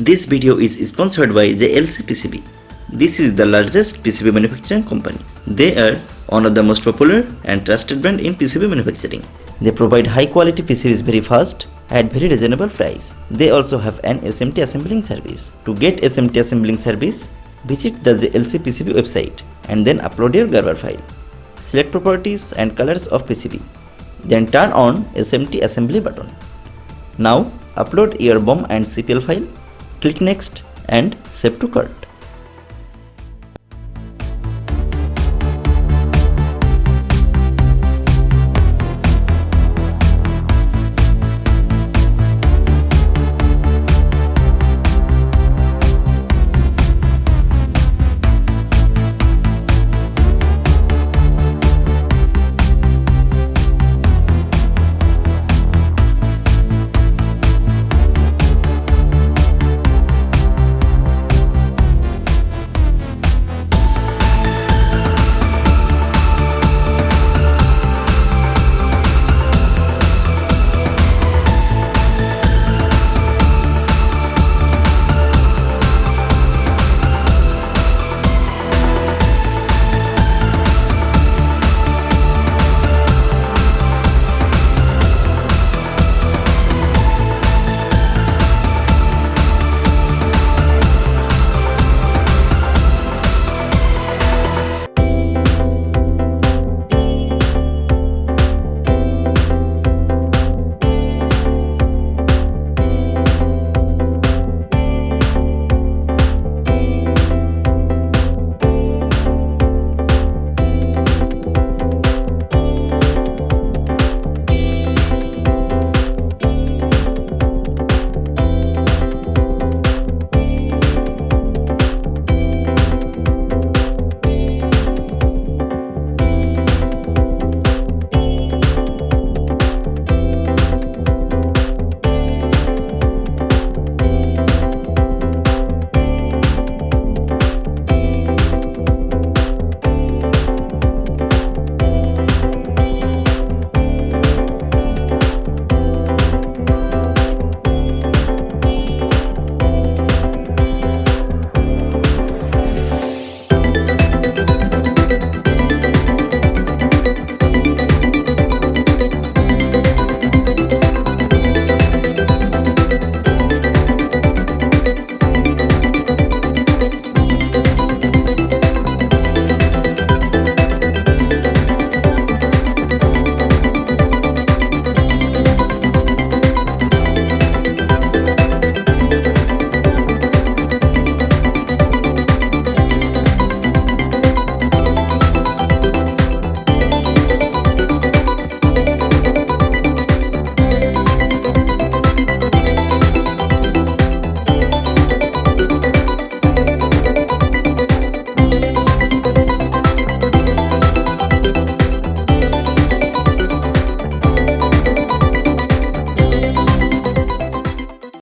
This video is sponsored by JLC PCB. This is the largest PCB manufacturing company. They are one of the most popular and trusted brand in PCB manufacturing. They provide high quality PCBs very fast at very reasonable price. They also have an SMT assembling service. To get SMT assembling service, visit the JLC PCB website and then upload your Gerber file. Select properties and colors of PCB. Then turn on SMT assembly button. Now upload your BOM and CPL file. Click next and save to cart.